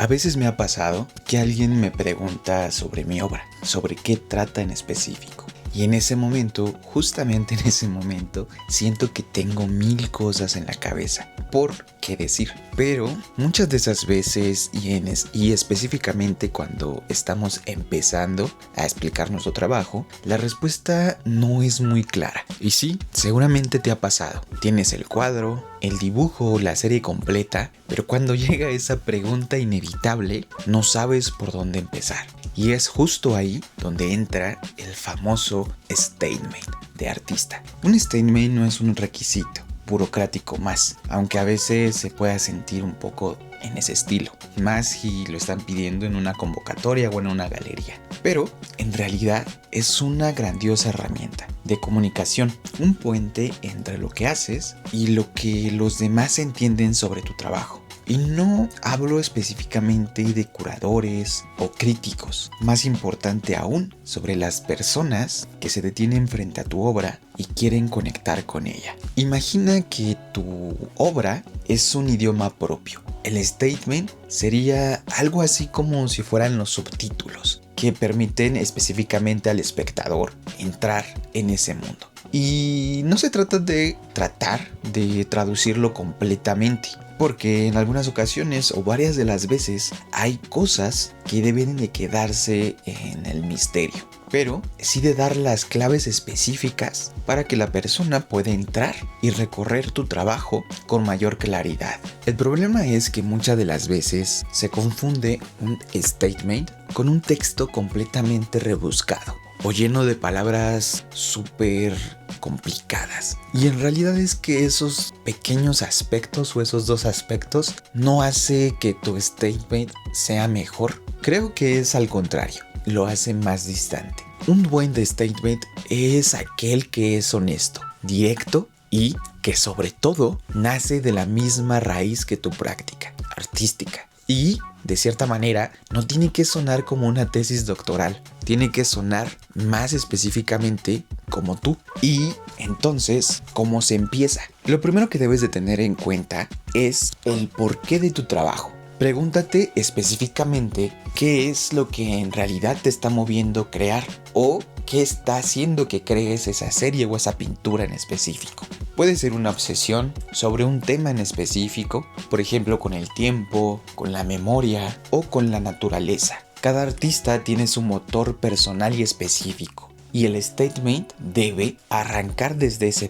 A veces me ha pasado que alguien me pregunta sobre mi obra, sobre qué trata en específico. Y en ese momento, justamente en ese momento, siento que tengo mil cosas en la cabeza por qué decir. Pero muchas de esas veces y específicamente cuando estamos empezando a explicar nuestro trabajo, la respuesta no es muy clara. Y sí, seguramente te ha pasado. Tienes el cuadro, el dibujo, la serie completa, pero cuando llega esa pregunta inevitable, no sabes por dónde empezar. Y es justo ahí donde entra el famoso statement de artista. Un statement no es un requisito burocrático más, aunque a veces se pueda sentir un poco en ese estilo, más si lo están pidiendo en una convocatoria o en una galería. Pero en realidad es una grandiosa herramienta de comunicación, un puente entre lo que haces y lo que los demás entienden sobre tu trabajo. Y no hablo específicamente de curadores o críticos, más importante aún, sobre las personas que se detienen frente a tu obra y quieren conectar con ella. Imagina que tu obra es un idioma propio. El statement sería algo así como si fueran los subtítulos, que permiten específicamente al espectador entrar en ese mundo. Y no se trata de tratar de traducirlo completamente, porque en algunas ocasiones o varias de las veces hay cosas que deben de quedarse en el misterio, pero sí de dar las claves específicas para que la persona pueda entrar y recorrer tu trabajo con mayor claridad. El problema es que muchas de las veces se confunde un statement con un texto completamente rebuscado o lleno de palabras súper complicadas. Y en realidad es que esos pequeños aspectos o esos dos aspectos no hace que tu statement sea mejor. Creo que es al contrario, lo hace más distante. Un buen statement es aquel que es honesto, directo y que sobre todo nace de la misma raíz que tu práctica artística. Y, de cierta manera, no tiene que sonar como una tesis doctoral. Tiene que sonar más específicamente como tú. Y entonces, ¿cómo se empieza? Lo primero que debes de tener en cuenta es el porqué de tu trabajo. Pregúntate específicamente qué es lo que en realidad te está moviendo crear o qué está haciendo que crees esa serie o esa pintura en específico. Puede ser una obsesión sobre un tema en específico, por ejemplo con el tiempo, con la memoria o con la naturaleza. Cada artista tiene su motor personal y específico. Y el statement debe arrancar desde ese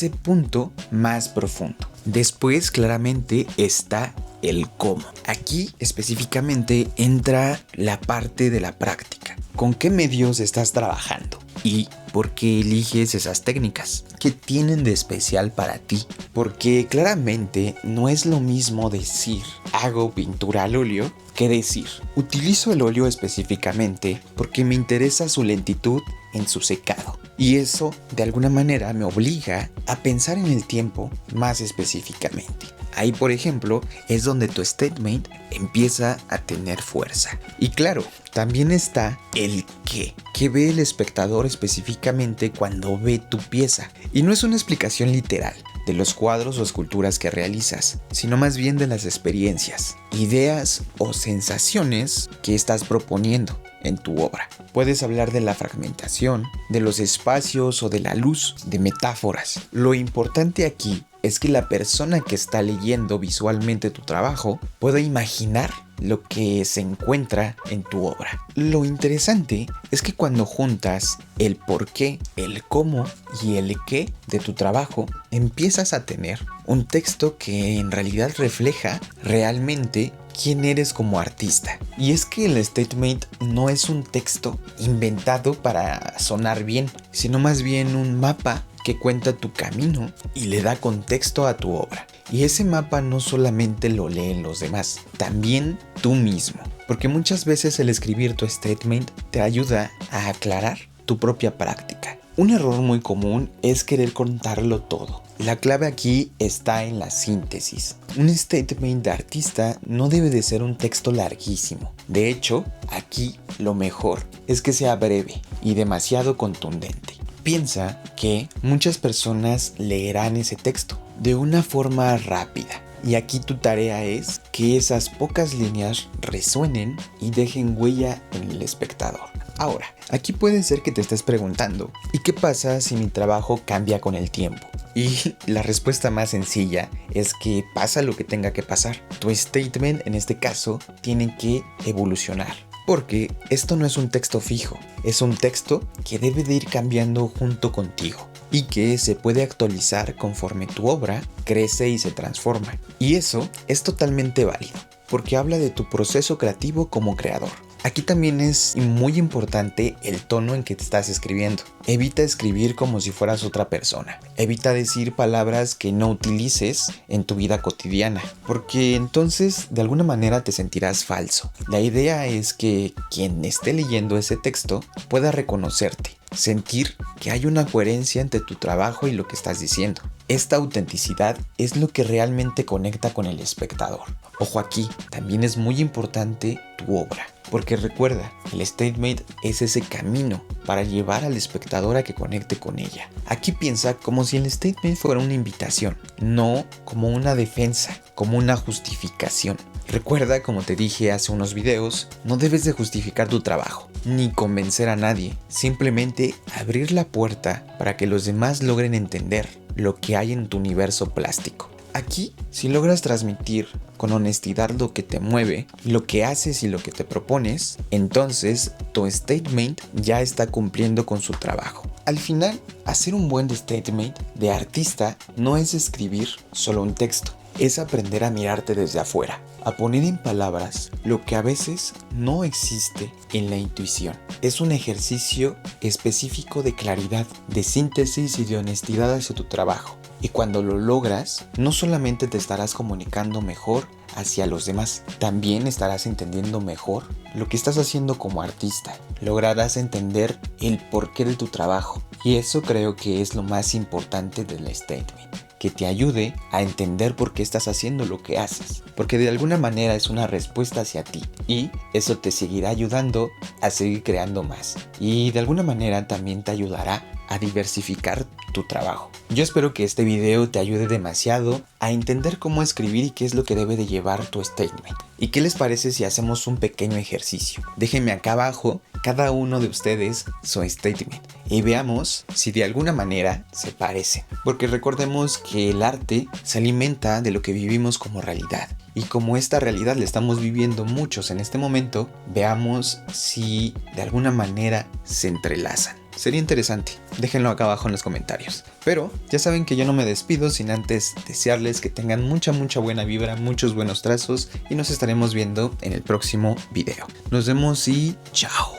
punto más profundo. Después claramente está el cómo. Aquí específicamente entra la parte de la práctica. ¿Con qué medios estás trabajando? ¿Y por qué eliges esas técnicas? ¿Qué tienen de especial para ti? Porque claramente no es lo mismo decir hago pintura al óleo que decir utilizo el óleo específicamente porque me interesa su lentitud en su secado. Y eso de alguna manera me obliga a pensar en el tiempo más específicamente. Ahí, por ejemplo, es donde tu statement empieza a tener fuerza. Y claro, también está el qué. ¿Qué ve el espectador específicamente cuando ve tu pieza? Y no es una explicación literal de los cuadros o esculturas que realizas, sino más bien de las experiencias, ideas o sensaciones que estás proponiendo en tu obra. Puedes hablar de la fragmentación, de los espacios o de la luz, de metáforas. Lo importante aquí es que la persona que está leyendo visualmente tu trabajo pueda imaginar lo que se encuentra en tu obra. Lo interesante es que cuando juntas el por qué, el cómo y el qué de tu trabajo, empiezas a tener un texto que en realidad refleja realmente quién eres como artista. Y es que el statement no es un texto inventado para sonar bien, sino más bien un mapa que cuenta tu camino y le da contexto a tu obra. Y ese mapa no solamente lo leen los demás, también tú mismo. Porque muchas veces el escribir tu statement te ayuda a aclarar tu propia práctica. Un error muy común es querer contarlo todo. La clave aquí está en la síntesis. Un statement de artista no debe de ser un texto larguísimo. De hecho, aquí lo mejor es que sea breve y demasiado contundente. Piensa que muchas personas leerán ese texto de una forma rápida Y aquí tu tarea es que esas pocas líneas resuenen y dejen huella en el espectador. Ahora, aquí puede ser que te estés preguntando, ¿y qué pasa si mi trabajo cambia con el tiempo? Y la respuesta más sencilla es que pasa lo que tenga que pasar. Tu statement, en este caso, tiene que evolucionar. Porque esto no es un texto fijo, es un texto que debe de ir cambiando junto contigo y que se puede actualizar conforme tu obra crece y se transforma. Y eso es totalmente válido, porque habla de tu proceso creativo como creador. Aquí también es muy importante el tono en que te estás escribiendo. Evita escribir como si fueras otra persona. Evita decir palabras que no utilices en tu vida cotidiana, porque entonces de alguna manera te sentirás falso. La idea es que quien esté leyendo ese texto pueda reconocerte, sentir que hay una coherencia entre tu trabajo y lo que estás diciendo. Esta autenticidad es lo que realmente conecta con el espectador. Ojo aquí, también es muy importante tu obra. Porque recuerda, el statement es ese camino para llevar al espectador a que conecte con ella. Aquí piensa como si el statement fuera una invitación, no como una defensa, como una justificación. Recuerda, como te dije hace unos videos, no debes de justificar tu trabajo, ni convencer a nadie. Simplemente abrir la puerta para que los demás logren entender lo que hay en tu universo plástico. Aquí, si logras transmitir con honestidad lo que te mueve, lo que haces y lo que te propones, entonces tu statement ya está cumpliendo con su trabajo. Al final, hacer un buen statement de artista no es escribir solo un texto, es aprender a mirarte desde afuera, a poner en palabras lo que a veces no existe en la intuición. Es un ejercicio específico de claridad, de síntesis y de honestidad hacia tu trabajo. Y cuando lo logras, no solamente te estarás comunicando mejor hacia los demás, también estarás entendiendo mejor lo que estás haciendo como artista. Lograrás entender el porqué de tu trabajo. Y eso creo que es lo más importante del statement, que te ayude a entender por qué estás haciendo lo que haces, porque de alguna manera es una respuesta hacia ti y eso te seguirá ayudando a seguir creando más y de alguna manera también te ayudará a diversificar tu trabajo. Yo espero que este video te ayude demasiado a entender cómo escribir y qué es lo que debe de llevar tu statement. ¿Y qué les parece si hacemos un pequeño ejercicio? Déjenme acá abajo cada uno de ustedes su statement y veamos si de alguna manera se parecen. Porque recordemos que el arte se alimenta de lo que vivimos como realidad. Y como esta realidad la estamos viviendo muchos en este momento, veamos si de alguna manera se entrelazan. Sería interesante, déjenlo acá abajo en los comentarios. Pero ya saben que yo no me despido sin antes desearles que tengan mucha buena vibra, muchos buenos trazos y nos estaremos viendo en el próximo video. Nos vemos y chao.